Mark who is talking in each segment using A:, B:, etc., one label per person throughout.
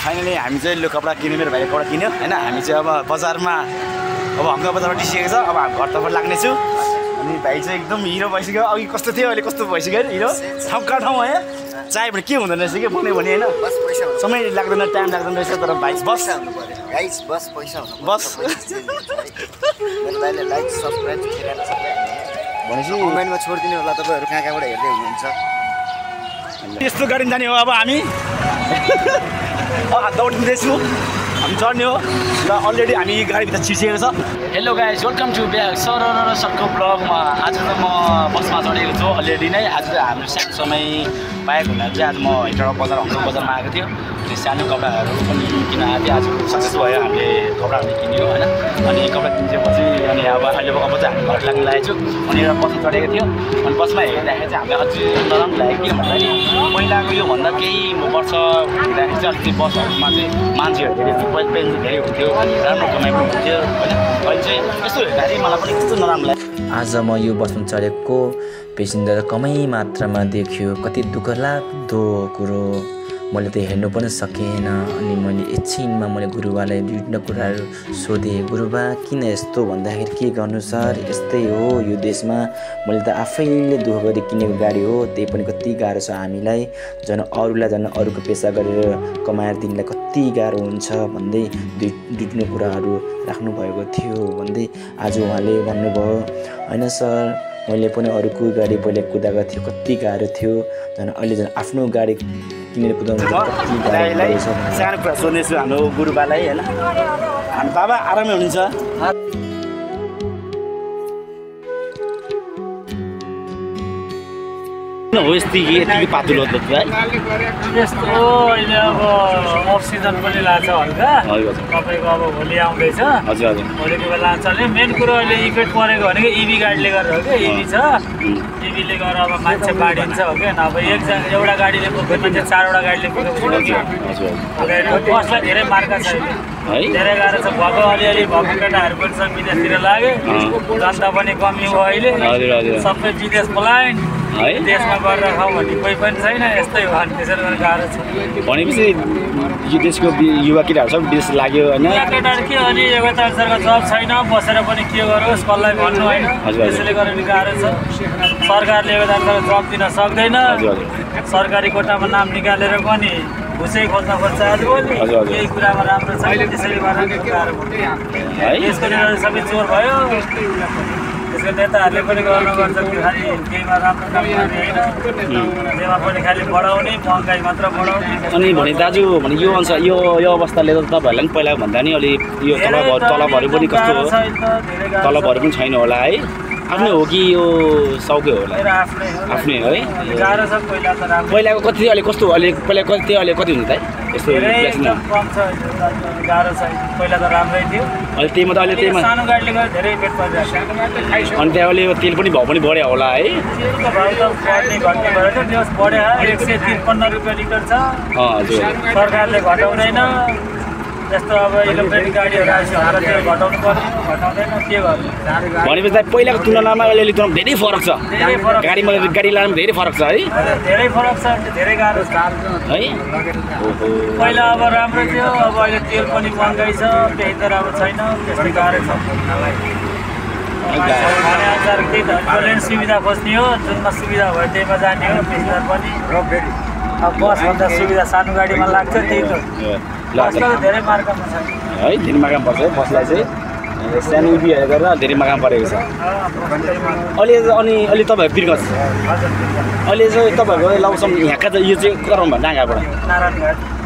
A: finally हामी चाहिँ लु कपडा किन्यो मेरो भाइले कपडा किन्यो होइन हामी चाहिँ अब बजारमा अब हाम्रो बजारमा टिसिएको छ अब हामी घरतर्फ लाग्नेछु अनि भाइ चाहिँ एकदम हिरो भइसक्यो अघि कस्तो थियो अहिले कस्तो भइसक्यो हिरो ठाउँका ठाउँ है चाहे भने के हुँदैन रहेछ कि भन्यो भने होइन
B: बस पैसा
A: समय लाग्दैन टाइम लाग्दैन रहेछ तर भाइ बस
B: गाइस बस पैसा हुनु
A: बस
B: मेरो भाइले लाइक सब्स्क्राइब गरेर सबै
A: भनेपछि
B: कमेन्टमा छोडिदिनु होला तपाईहरु कहाँ कहाँबाट हेर्दै हुनुहुन्छ
A: यस्तो गाडी जाने हो अब हामी दौडिँदैछु हामी चढ्ने हो र अलरेडी हामी गाडीभित्र छिर्सिएको छ hello guys welcome to back sir र सरको ब्लगमा आज त म बसमा चढेको छु अलरेडी नै आज हाम्रो सानो समय पाएको हुनाले चाहिँ आज म हेटौँडा बजार हाम्रो बजारमा आएको थियो त्यो सानो कपडाहरू पनि किन आएको थियो आज सक्सेस भयो हामीले कपडाहरू किन्यो होइन अनि कपडा किनिसकेपछि अनि अब अहिले अब चाहिँ हामी घर लाग्न लागेको छु अनि एउटा बसमा चढेको थियो अनि बसमा हेर्दाखेरि चाहिँ हामीलाई अझै नराम्रो लाग्यो के भन्दाखेरि पहिलाको योभन्दा केही वर्ष हुँदाखेरि चाहिँ अलिकति बसहरूमा चाहिँ मान्छेहरू धेरै पेसेन्जर धेरै हुन्थ्यो राम्रो कमाइ पनि हुन्थ्यो होइन अहिले चाहिँ यस्तो हेर्दाखेरि मलाई पनि कस्तो नराम्रो लाग्यो
C: आज म यो बसमा चढेको पेसेन्जर कमै मात्रामा देखियो कति दुःखलाग्दो कुरो मैले त हेर्नु पनि सकेन अनि मैले एकछिनमा मैले गुरुबालाई दुईवटा कुराहरू सोधेँ गुरुबा किन यस्तो भन्दाखेरि के गर्नु सर यस्तै हो यो देशमा मैले त आफैले दुःख गरी किनेको गाडी हो त्यही पनि कति गाह्रो छ हामीलाई झन् अरूलाई झन् अरूको पेसा गरेर कमाएर दिनलाई कति गाह्रो हुन्छ भन्दै दुईवटा कुराहरू राख्नुभएको थियो भन्दै आज उहाँले भन्नुभयो होइन सर मैले पनि अरूको गाडी पहिले कुदाएको थियो कति गाह्रो थियो झन् अहिले झन् आफ्नो गाडी किनेर कुदाउनु कति गाह्रो छ
A: सानो कुरा सोध्नेछु हाम्रो गुरुबालाई होइन हाम्रो बाबा आरामै हुनुहुन्छ हो यतिकै पातुलो है
D: यस्तो अहिले अब अफ सिजन पनि लाग्छ हल्का तपाईँको अब भोलि आउँदैछ
A: हजुर हजुर
D: भोलिको बेला चल्ने मेन कुरो अहिले इफेक्ट परेको भनेको इभी गाडीले गर्दा हो क्या इभी छ इभीले गर्दा अब मान्छे बाँडिन्छ हो क्या अब एउटा गाडीले बोक्यो मान्छे चारवटा गाडीले बोकेपछि बसलाई धेरै मार्का छ अहिले धेरै गाह्रो छ भएको अलिअलि भएको केटाहरू पनि छ विदेशतिर लाग्यो जनता पनि कमी हो अहिले सबै विदेश पलायन देशमा गरेर खाउँ भन्ने कोही पनि छैन यस्तै हो अनि त्यसरी गर्दा गाह्रो छ
A: भनेपछि यो देशको युवा केटाहरू सब विदेश लाग्यो होइन
D: युवा केटाहरू के अनि यताउता जब छैन बसेर पनि के गरोस् कसलाई भन्नु होइन त्यसैले गरेर गाह्रो छ सरकारले यताउता जब दिन सक्दैन सरकारी कोटामा नाम निकालेर पनि घुसै खोज्न खोज्छ आजभोलि केही कुरामा राम्रो छैन त्यसैले गर्दा गाह्रो भयो यसको निर सबै चोर भयो त्यसको नेताहरूले पनि गर्नुपर्छ त्यो खालि केहीमा राम्रो काम गर्ने होइन जेमा पनि खालि बढाउने महँगाई मात्र बढाउने
A: अनि भने दाजु भने यो अनुसार यो अवस्थाले त तपाईँहरूलाई पनि पहिला भन्दा नि अलि यो तलबहरू पनि कस्तो हो तलबहरू पनि छैन होला है आफ्नै हो कि यो सौकै होला आफ्नै है
D: गाह्रो छ पहिला त राम्रो
A: पहिलाको कति अहिले कस्तो अहिले पहिला कति अहिले कति हुन्छ त यस्तो
D: कम छ गाह्रो छ पहिला त राम्रै थियो
A: अहिले त्यहीमा त अहिले त्यहीमा
D: सानो गाडीले गर्दा धेरै इफेक्ट परिरहेको छ
A: अनि त्यहाँ अहिले तेल पनि भाउ पनि बढ्यो होला है
D: तेलको भाउ त बढ्ने घट्ने भएर त्यो बढ्यो 153 रुपियाँ लिटर छ
A: हजुर
D: सरकारले घटाउँदैन यस्तो अब इलेक्ट्रिक गाडीहरू आएछ भनेर त्यो घटाउनु पर्ने घटाउँदैन के गर्नु
A: भनेपछि पहिलाको तुलनामा अहिले तुलना धेरै फरक छ गाडीमा गाडी लानु धेरै फरक छ है
D: धेरै फरक छ धेरै गाह्रो छ
A: है
D: पहिला अब राम्रो थियो अब अहिले तेल पनि महँगाइ छ त्यही त राम्रो छैन त्यस्तै गाह्रो छ भने सुविधा खोज्ने हो जुनमा सुविधा भयो त्यहीमा जाने हो पेसेन्जर पनि अब बसभन्दा सुविधा सानो गाडीमा लाग्छ त्यही त बसलाई धेरै मार्कामा छ
A: है धेरै मार्कामा पर्छ है बसलाई चाहिँ सानो उभिएर गरेर धेरै मार्कामा परेको छ अहिले अनि अहिले तपाईँहरू बिर्गज अहिले चाहिँ तपाईँहरूको लमसम यहाँका चाहिँ यो चाहिँ गराउनु भयो नागाबाट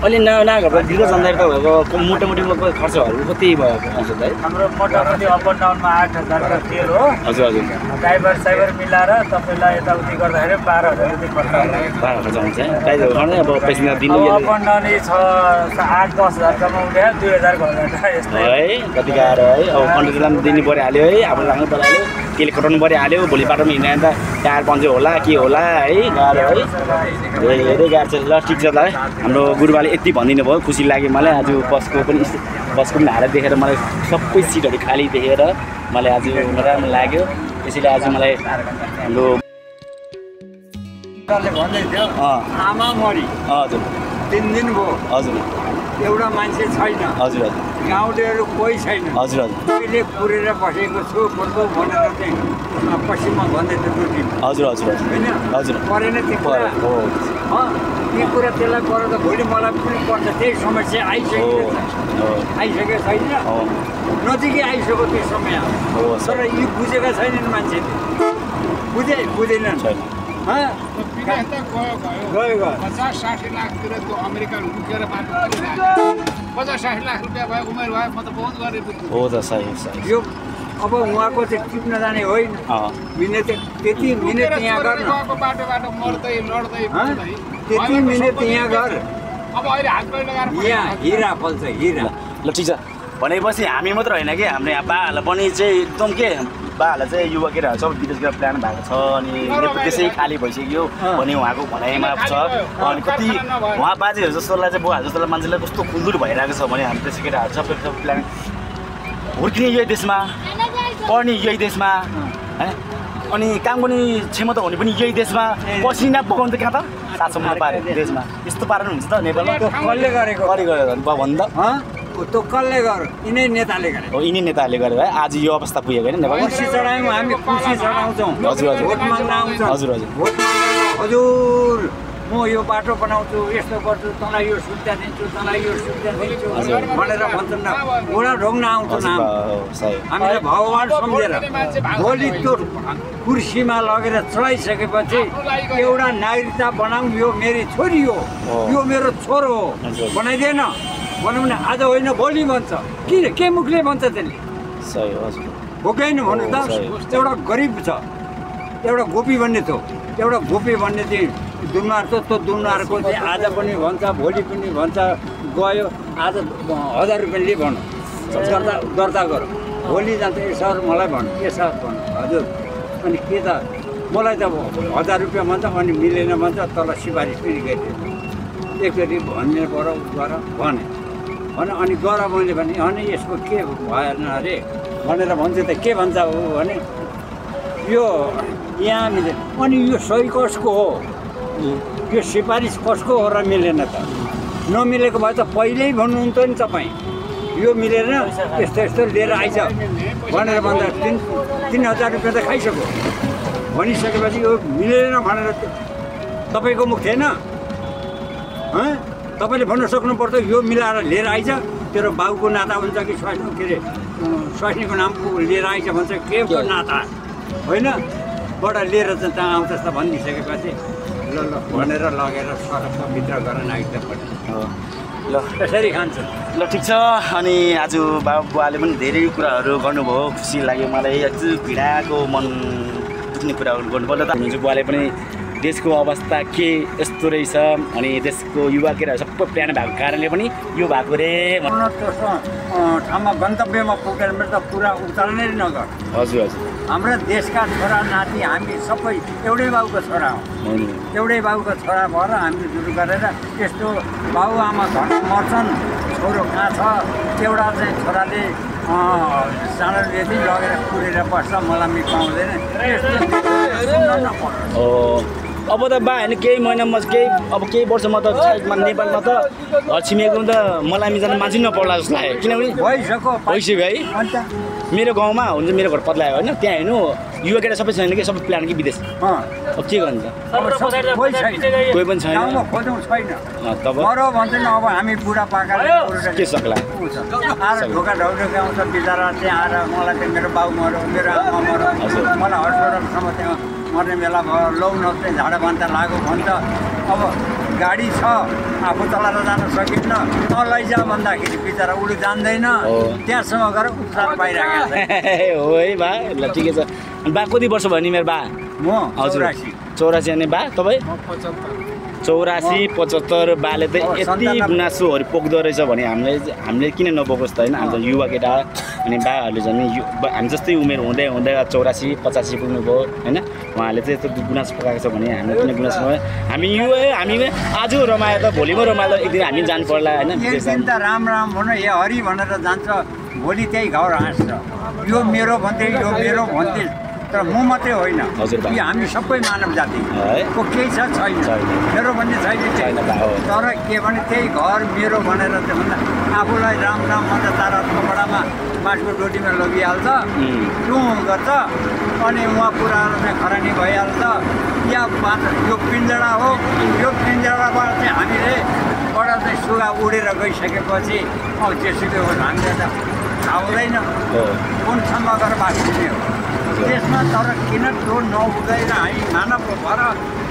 A: अहिले नागाबाट बिर्गज जाँदाखेरि तपाईँहरूको मोटामोटी खर्चहरू कति भएको आउँछ त है
D: हाम्रो मोटामोटी अप एन्ड डाउनमा 8,000 तेल हो
A: हजुर हजुर
D: ड्राइभर साइबर मिलाएर तपाईँलाई यताउति गर्दाखेरि 12,000 रुपियाँ खर्च
A: हुन्छ ड्राइभर गर्ने अब पेसेन्जर दिनु
D: अप एन्ड डाउन 8-10 हजार कमाउने 2,000 घटाउँदा यस्तो
A: है कति गाह्रो है अब कन्ट्रेक्टरलाई पनि दिनु परिहाल्यो है अब लाग्नु परिहाल्यो तेल कटाउनु परिहाल्यो भोलि बाटोमा हिँड्दा त टायर पन्चर होला के होला है गाह्रो है धेरै गाह्रो छ ल ठिक छ ल हाम्रो गुरुबाले यति भनिदिनु भयो खुसी लाग्यो मलाई आज बसको पनि हालत देखेर मलाई सबै सिटहरू खाली देखेर मलाई आज नराम्रो लाग्यो त्यसैले आज मलाई हाम्रो
B: भन्दै थियो आमा मरि
A: हजुर
B: 3 दिन भयो
A: हजुर
E: एउटा मान्छे छैन
A: हजुर हजुर
E: गाउँलेहरू कोही छैन
A: हजुर हजुर
E: मैले पुरेर बसेको छु फुटबल भनेर चाहिँ पश्चिममा भन्दै थियो दुर्पिन
A: हजुर हजुर हजुर
E: होइन
A: हजुर
E: परेन त्यो कुरा
A: हो
E: त्यो कुरा त्यसलाई गरेर त भोलि मलाई पनि पर्छ त्यही समस्या आइसकेको छैन नजिकै आइसक्यो त्यो समय तर यो बुझेका छैनन् मान्छेले बुझेनन् गयो
F: 50-60 लाखतिर त्यो अमेरिका लुकेर 50-60 लाख रुपियाँ भयो उमेर भयो म त बहुत गरेको छु
A: हो त सही सही
E: यो अब उहाँको चाहिँ टिप्न जाने होइन मिनेट त्यति मिनेट यहाँ गर्न
F: बाटोबाट मर्दै लड्दै
E: त्यति मिनेट यहाँ गर
F: अब अहिले हात पैर लगाएर
E: यहाँ हिरा फल्छ हिरा
A: ल ठिक छ भनेपछि हामी मात्र होइन कि हाम्रो यहाँ बाहरूलाई पनि चाहिँ एकदम के बाहरूलाई चाहिँ युवा केटाहरू सब विदेश गएर प्लान भएको छ अनि त्यसै खाली भइसक्यो भने उहाँको भनाइमा छ अनि कति उहाँ बाजेहरू जस्तोलाई चाहिँ बुवाहरू जस्तोलाई मान्छेलाई कस्तो खुल्दुर भइरहेको छ भने हामी त्यसै केटाहरू सबै प्लान हुर्किने यही देशमा पढ्ने यही देशमा होइन अनि काम गर्ने क्षमता हुने पनि यही देशमा पसिना पकाउनु त कहाँ त 7 समुद्र पार देशमा यस्तो पार्नु हुन्छ त नेपालमा
E: कसले गरेको
A: भन्नु त
E: त्यो कसले गर्यो यिनै नेताले गरे
A: हो यिनै नेताहरूले गरेर है आज यो अवस्था पुगेको होइन नेपालमा
E: खुसी चढायौँ हामी खुसी चढाउँछौँ
A: हजुर हजुर
E: भोट माग्न आउँछौँ
A: हजुर हजुर
E: भोट हजुर म यो बाटो बनाउँछु यस्तो गर्छु तँलाई यो सुविधा दिन्छु तँलाई यो सुविधा दिन्छु भनेर भन्छन् न घोडा ढोग्न आउँछ नाम हामीले भगवान् सम्झेर भोलि त्यो कुर्सीमा लगेर चढाइसकेपछि एउटा नागरिकता बनाऊ यो मेरी छोरी हो यो मेरो छोरो हो बनाइदिएन भनौँ न आज होइन भोलि भन्छ किन के मुखले भन्छ त्यसले
A: सही हजुर
E: हो कि होइन भन्नु त एउटा गरिब छ एउटा गोपी भन्ने थियो एउटा गोपी भन्ने चाहिँ दुनुहार थियो त्यो दुनुहारको चाहिँ आज पनि भन्छ भोलि पनि भन्छ गयो आज 1000 रुपियाँले भनौँ दर्ता गरौँ भोलि जान्छ ए सर मलाई भन्नु ए सर भन्नु हजुर अनि के त मलाई त 1000 रुपियाँ भन्छ अनि मिलेन भन्छ तल सिफारिस पनि गरिदियो एकचोटि भन्ने गर भने अनि गर मैले भने अनि यसको के भएन अरे भनेर भन्छ त के भन्छ हो भने यो यहाँ मिले अनि यो सही कसको हो यो सिफारिस कसको हो र मिलेन त नमिलेको भए त पहिल्यै भन्नुहुन्थ्यो नि तपाईँ यो मिलेन यस्तो यस्तो लिएर आइज भनेर भन्दा 3000 रुपियाँ त खाइसक्यो भनिसकेपछि यो मिलेन भनेर तपाईँको मुख थिएन तपाईँले भन्न सक्नुपर्छ यो मिलाएर लिएर आइज तेरो बाउको नाता हुन्छ कि स्वास्नी के अरे स्वास्नीको नामको लिएर आइज भन्छ के को नाता होइन बाट लिएर चाहिँ त्यहाँ आउँछ त भनिदिइसकेपछि ल ल भनेर लगेर भित्र गरेर नागरिकता पठाउँछ
A: ल
E: त्यसरी खान्छ
A: ल ठिक छ अनि आज बाबुआले पनि धेरै कुराहरू गर्नुभयो खुसी लाग्यो मलाई अझै पीडाको मन दुख्ने कुराहरू गर्नुभयो त हिजो बुवाले पनि देशको अवस्था के यस्तो रहेछ अनि देशको युवा केटाहरू सबै प्लान भएको कारणले पनि यो भएको रे
E: ठाउँमा गन्तव्यमा पुगेर मेरो त पुरा उचाल्नै नगर
A: हजुर हजुर
E: हाम्रा देशका छोरा नाति हामी सबै एउटै बाउको छोरा हो एउटै बाउको छोरा भएर हामी सुरु गरेर यस्तो बाउआमा घर मर्छन् छोरो कहाँ छ एउटा चाहिँ छोराले सानो बेटी लगेर पुरेर बस्छ मलाई पाउँदैन
A: अब त बा होइन केही महिनामा केही वर्षमा त नेपालमा त छिमेकीमा त मलाई जान मान्छे नपर्ला जस्तो लाग्यो किनभने भइसक्यो है मेरो गाउँमा हुन्छ मेरो घर पत्लायो होइन त्यहाँ हेर्नु युवा केटा सबै छैन कि सबै प्लान कि विदेश अब के गर्नु त कोही पनि छैन
E: अब हामी बुढापाका
A: के सक्ला
E: आएर ढोका ढौका आउँछ बिचरा त्यहाँ आएर मलाई चाहिँ मेरो बाउ मऱ्यो मेरो आमा मऱ्यो मलाई हस्पिटलसम्म त्यहाँ मर्ने बेला भयो लौ न चाहिँ झाडा बान्ता लाग्यो भन्छ अब गाडी छ आफू चलाएर जान सकिन्न लैजा भन्दाखेरि बिचरा उडु जान्दैन त्यहाँसम्म गएर उपचार पाइरहेको
A: हो है बा ल ठिकै छ बा कति वर्ष भयो नि मेरो बा
E: म
A: 84 अनि बा तपाईँ 84-75 बाले त यति गुनासोहरू पोख्दो रहेछ भने हामीले किन नपोकोस् त होइन हाम्रो युवा केटा अनि बाहरूले झन् हामी जस्तै उमेर हुँदै 84-85 पुग्नुभयो होइन उहाँहरूले चाहिँ यस्तो गुनासो पकाएको छ भने हामीले किन गुनासो हामी युवा हामी आज रमायो त भोलिमा रमायो एक दिन हामी जानु पर्ला होइन
E: त राम भन्नु ए हरि भनेर जान्छ भोलि त्यही घर हाँस्छ यो मेरो भन्थे यो मेरो भन्थे त तर म मात्रै होइन कि हामी सबै मानव जातिको केही छ छैन मेरो भन्ने छैन तर के भने त्यही घर मेरो भनेर त्यो भन्दा आफूलाई राम राम भन्छ ताराको बडामा मासको डोटीमा लगिहाल्छ टुँ गर्छ अनि उहाँ पुरानो खरानी भइहाल्छ या यो पिञ्जडा हो यो पिञ्जडाबाट चाहिँ हामीले बडा चाहिँ सुगा उडेर गइसकेपछि अब जेसुकै हो हामीले त थाहा हुँदैन कुनसम्म गएर बाँच्ने हो त्यसमा तर किन त्यो नहुँदैन हामी मानव भएर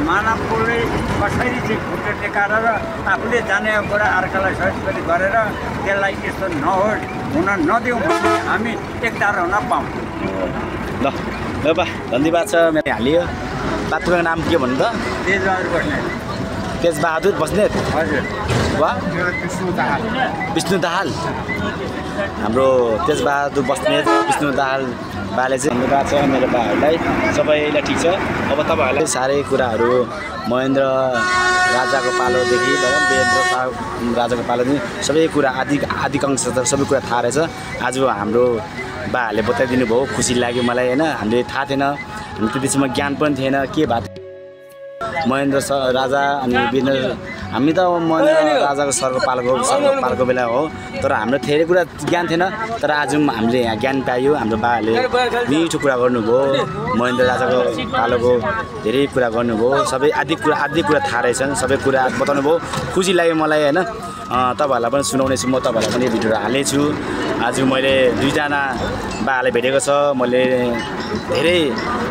E: मानवले कसरी चाहिँ खुट्टा टेकाएर र आफूले जानेको कुरा अर्कालाई सहयोग गरेर त्यसलाई यस्तो हुन नदिउँ भने हामी एकतार हुन पाऊँ
A: ल ल बा धन्यवाद छ मेरो हालियो बातको नाम के भन्नु त
E: तेजबहादुर बस्नेत
A: तेजबहादुर बस्नेत
E: हजुर
A: वाह विष्णु दाहाल हाम्रो तेजबहादुर बस्नेत विष्णु दाहाल बाले चाहिँ धन्यवाद छ मेरो बाहरूलाई सबैलाई ठिक छ अब तपाईँहरूलाई साह्रै कुराहरू महेन्द्र राजाको पालोदेखि वीरेन्द्र राजाको पालोदेखि सबै कुरा आदि अंश सबै कुरा थाहा रहेछ आज हाम्रो बाहरूले बताइदिनु भयो खुसी लाग्यो मलाई होइन हामीले थाहा थिएन हामी त्यतिसम्म ज्ञान पनि थिएन के भएको महेन्द्र राजा अनि वीरेन्द्र हामी त महेन्द्र राजाको सरको पालोको बेला हो तर हाम्रो धेरै कुरा ज्ञान थिएन तर आज हामीले यहाँ ज्ञान पाइयो हाम्रो बाहरूले मिठो कुरा गर्नुभयो महेन्द्र राजाको पालोको धेरै कुरा गर्नुभयो सबै आदि कुरा थाहा रहेछन् सबै कुरा बताउनु भयो खुसी लाग्यो मलाई होइन तपाईँहरूलाई पनि सुनाउनेछु म तपाईँहरूलाई पनि भिडियोहरू हालेछु आज मैले दुईजना बाहरूले भेटेको छ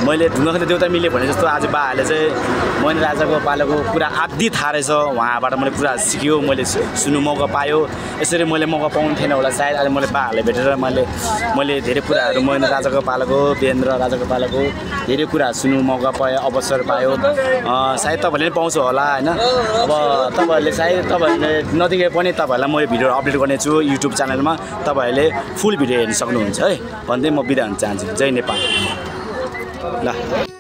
A: मैले ढुङ्गा देउता मिले भने जस्तो आज बाहरूले चाहिँ महेन्द्र राजाको पालोको कुरा आदि थाहा रहेछ उहाँबाट मैले कुरा सिक्यो मैले सुन्नु मौका पायो यसरी मैले मौका पाउनु थिएन होला सायद आज मैले बाहरूले भेटेर मैले धेरै कुराहरू महेन्द्र राजाको पालोको वीरेन्द्र राजाको पालोको धेरै कुराहरू सुन्नु मौका पायो अवसर पायो सायद तपाईँहरूले पनि पाउँछ होला होइन अब तपाईँहरूले नदेखे पनि तपाईँहरूलाई म भिडियो अपलोड गर्नेछु युट्युब च्यानलमा तपाईँहरूले फुल भिडियो हेर्न सक्नुहुन्छ है भन्दै म बिदा हुन चाहन्छु जय नेपाल ल